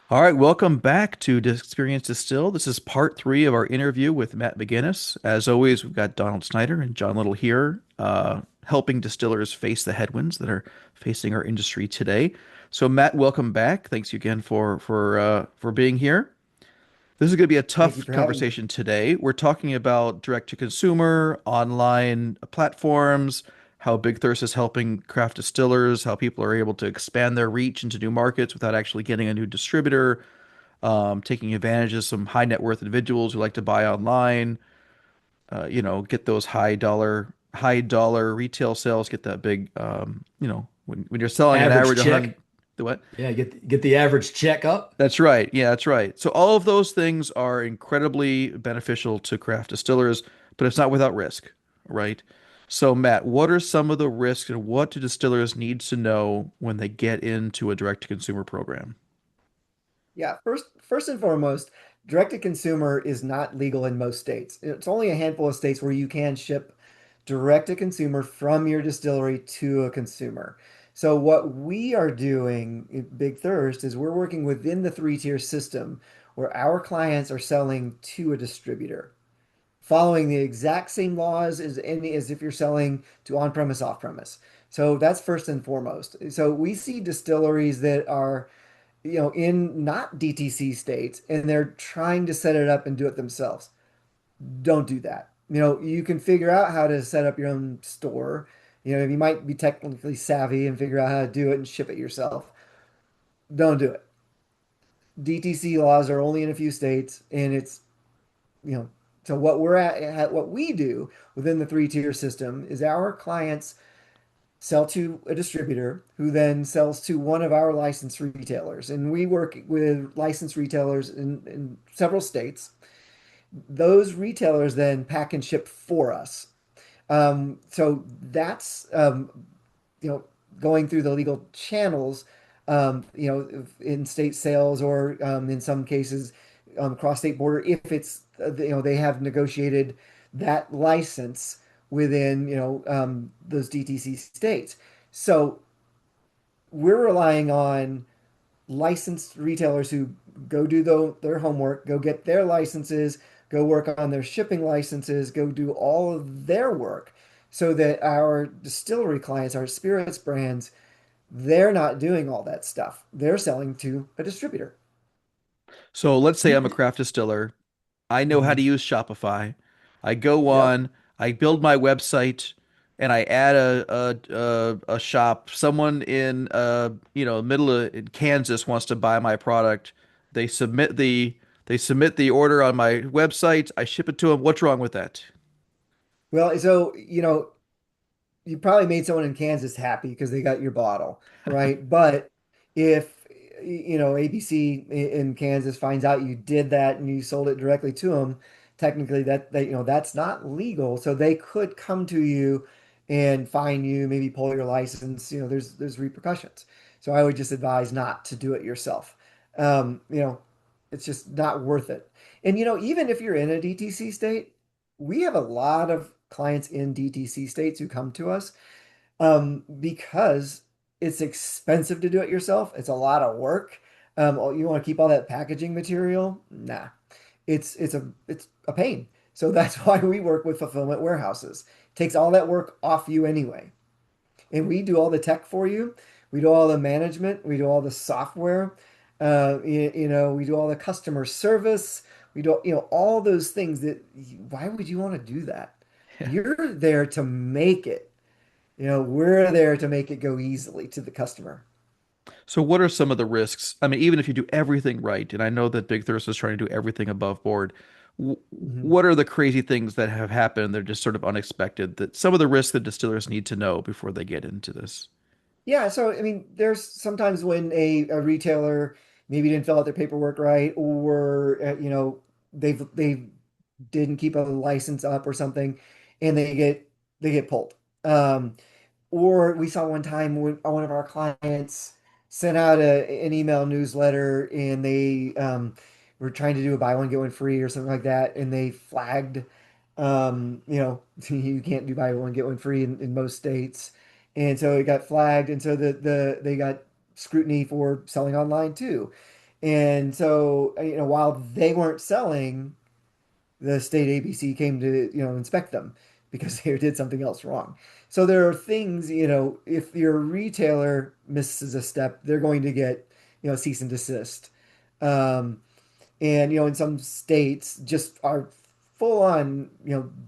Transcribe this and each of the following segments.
All right, welcome back to Experience Distilled. This is part three of our interview with Matt McGinnis. As always, we've got Donald Snyder and John Little here, helping distillers face the headwinds that are facing our industry today. So, Matt, welcome back. Thanks again for being here. This is going to be a Thank you tough for having me. conversation today. We're talking about direct to consumer, online platforms, how Big Thirst is helping craft distillers, how people are able to expand their reach into new markets without actually getting a new distributor, taking advantage of some high net worth individuals who like to buy online, get those high dollar retail sales, get that big, when you're selling an Average average 100, check. the what? Yeah, get the average check up. That's right. Yeah, that's right. So all of those things are incredibly beneficial to craft distillers, but it's not without risk, right? So Matt, what are some of the risks and what do distillers need to know when they get into a direct to consumer program? Yeah, first and foremost, direct to consumer is not legal in most states. It's only a handful of states where you can ship direct to consumer from your distillery to a consumer. So what we are doing at Big Thirst is we're working within the three-tier system where our clients are selling to a distributor, following the exact same laws as if you're selling to on-premise, off-premise. So that's first and foremost. So we see distilleries that are, in not DTC states and they're trying to set it up and do it themselves. Don't do that. You can figure out how to set up your own store. You might be technically savvy and figure out how to do it and ship it yourself. Don't do it. DTC laws are only in a few states, and it's you know, so what we do within the three-tier system is our clients sell to a distributor who then sells to one of our licensed retailers. And we work with licensed retailers in several states. Those retailers then pack and ship for us. So that's you know, going through the legal channels, in state sales or in some cases cross-state border, if it's, they have negotiated that license within, those DTC states. So we're relying on licensed retailers who go do their homework, go get their licenses, go work on their shipping licenses, go do all of their work so that our distillery clients, our spirits brands, they're not doing all that stuff. They're selling to a distributor. So let's say I'm a craft distiller. I know how to Mhm. use Shopify. I go Yep. on, I build my website, and I add a shop. Someone in middle of in Kansas wants to buy my product. They submit the they submit the order on my website. I ship it to them. What's wrong with that? Well, so, you probably made someone in Kansas happy because they got your bottle, right? But if ABC in Kansas finds out you did that and you sold it directly to them, technically that's not legal. So they could come to you and fine you, maybe pull your license. There's repercussions. So I would just advise not to do it yourself. Um, you know, it's just not worth it. And even if you're in a DTC state, we have a lot of clients in DTC states who come to us because it's expensive to do it yourself. It's a lot of work. You want to keep all that packaging material? Nah, it's a pain. So that's why we work with fulfillment warehouses. Takes all that work off you anyway, and we do all the tech for you. We do all the management. We do all the software. We do all the customer service. We do, all those things that, why would you want to do that? You're there to make it. We're there to make it go easily to the customer. So what are some of the risks? I mean, even if you do everything right, and I know that Big Thirst is trying to do everything above board, w Mhm. what are the crazy things that have happened? They're just sort of unexpected, that some of the risks that distillers need to know before they get into this. Yeah, so I mean, there's sometimes when a retailer maybe didn't fill out their paperwork right, or they didn't keep a license up or something, and they get pulled. Or we saw one time when one of our clients sent out an email newsletter and they were trying to do a buy one get one free or something like that, and they flagged, you can't do buy one get one free in most states, and so it got flagged, and so they got scrutiny for selling online too. And so, while they weren't selling, the state ABC came to, inspect them because they did something else wrong. So there are things, if your retailer misses a step, they're going to get, cease and desist. Um, and, in some states just are full on,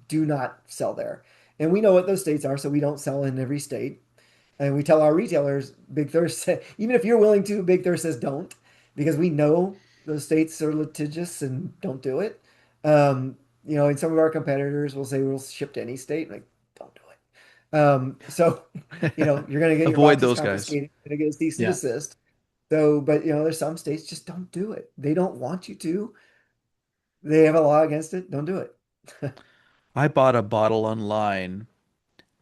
do not sell there. And we know what those states are, so we don't sell in every state. And we tell our retailers, Big Thirst, even if you're willing to, Big Thirst says don't, because we know those states are litigious and don't do it. And some of our competitors will say we'll ship to any state. Like, don't do it. So, you're going to get your Avoid boxes those guys. confiscated, you're going to get a cease and Yeah. desist. So, but there's some states just don't do it. They don't want you to. They have a law against it. Don't do it. I bought a bottle online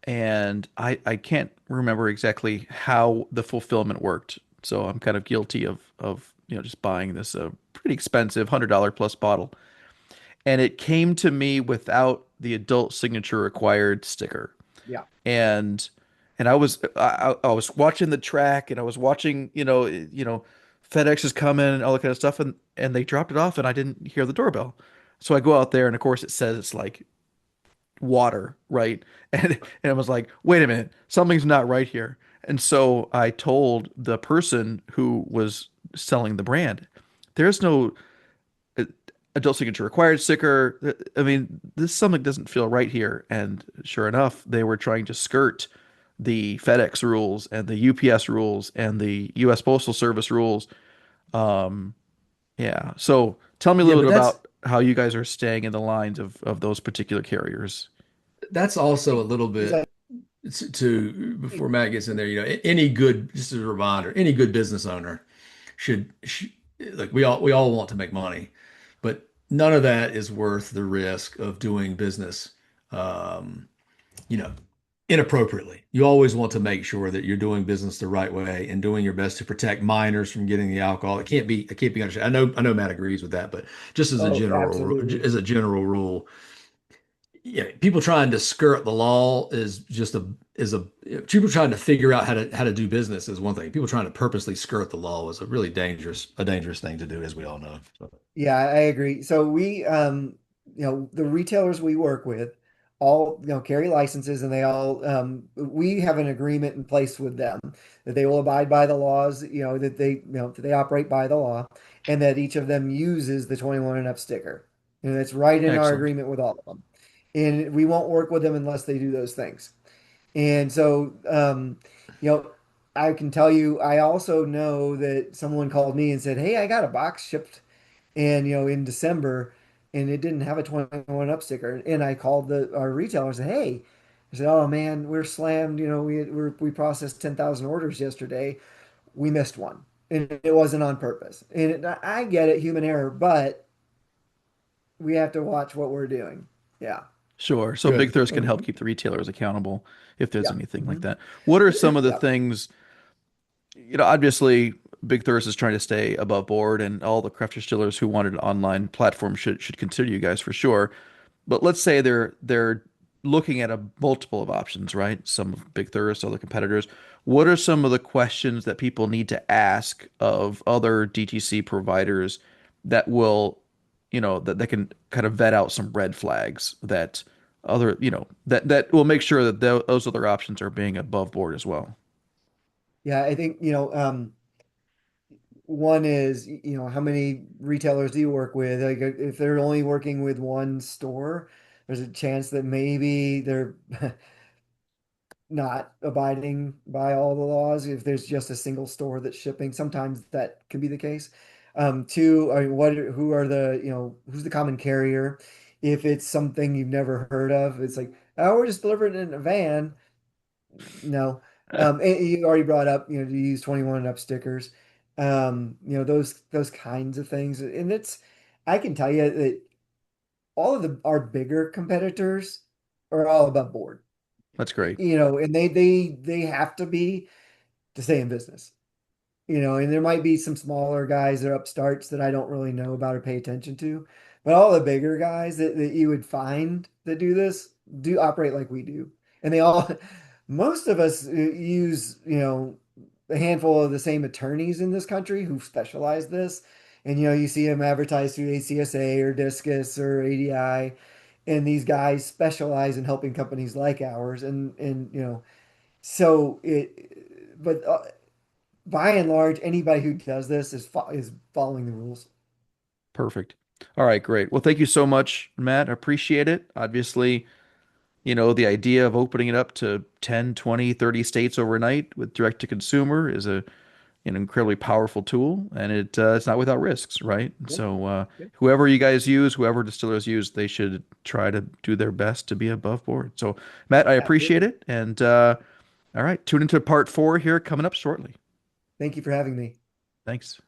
and I can't remember exactly how the fulfillment worked. So I'm kind of guilty of just buying this pretty expensive $100 plus bottle. And it came to me without the adult signature required sticker. Yeah. And I was watching the track and I was watching, FedEx is coming and all that kind of stuff and they dropped it off and I didn't hear the doorbell. So I go out there and of course it says it's like water, right? And I was like, wait a minute, something's not right here. And so I told the person who was selling the brand, there's no uh, adult signature required sticker. I mean, this something doesn't feel right here. And sure enough, they were trying to skirt the FedEx rules and the UPS rules and the US Postal Service rules. Um, yeah. So tell me a Yeah, little but bit about how you guys are staying in the lines of those particular carriers. that's also a little It's bit like, to before Matt gets in there, any good, just as a reminder, any good business owner should like we all want to make money, but none of that is worth the risk of doing business, um, you know, inappropriately. You always want to make sure that you're doing business the right way and doing your best to protect minors from getting the alcohol. It can't be understood. I know Matt agrees with that, but just oh, absolutely. as a general rule, yeah, people trying to skirt the law is just a is a people trying to figure out how to do business is one thing. People trying to purposely skirt the law is a dangerous thing to do, as we all know. So, Yeah, I agree. So the retailers we work with all, carry licenses and they all, we have an agreement in place with them that they will abide by the laws, that they operate by the law and that each of them uses the 21 and up sticker. And it's right in our Excellent. agreement with all of them. And we won't work with them unless they do those things. And so, you know, I can tell you, I also know that someone called me and said, "Hey, I got a box shipped and in December and it didn't have a 21 up sticker." And I called our retailer and said, "Hey," I said, "Oh man, we're slammed, we processed 10,000 orders yesterday. We missed one." And it wasn't on purpose. And I get it, human error, but we have to watch what we're doing. Yeah. Sure. So Big good. Thirst can help Mhm. keep the retailers accountable if there's Yeah. anything like Hmm. that. What are some of the Yeah. things, obviously Big Thirst is trying to stay above board and all the craft distillers who wanted an online platform should consider you guys for sure. But let's say they're looking at a multiple of options, right? Some of Big Thirst, other competitors. What are some of the questions that people need to ask of other DTC providers that will, that can kind of vet out some red flags that that will make sure that those other options are being above board as well. Yeah. I think, one is, how many retailers do you work with? Like, if they're only working with one store, there's a chance that maybe they're not abiding by all the laws. If there's just a single store that's shipping, sometimes that can be the case. Two, I mean, who are who's the common carrier? If it's something you've never heard of, it's like, oh, we're just delivering it in a van. No. And you already brought up, to use 21 and up stickers. Those kinds of things. And I can tell you that all of our bigger competitors are all above board. That's great. And they have to be to stay in business. And there might be some smaller guys or upstarts that I don't really know about or pay attention to, but all the bigger guys that you would find that do this do operate like we do. And they all, most of us use, a handful of the same attorneys in this country who specialize this. And you see them advertised through ACSA or Discus or ADI, and these guys specialize in helping companies like ours. And so but by and large, anybody who does this is following the rules. Perfect. All right, great. Well, thank you so much, Matt. I appreciate it. Obviously, the idea of opening it up to 10, 20, 30 states overnight with direct to consumer is an incredibly powerful tool, and it's not without risks, right? Yep. So Yep. whoever you guys use, whoever distillers use, they should try to do their best to be above board. So Matt, I appreciate Absolutely. it, and all right, tune into part 4 here coming up shortly. Thank you for having me. Thanks.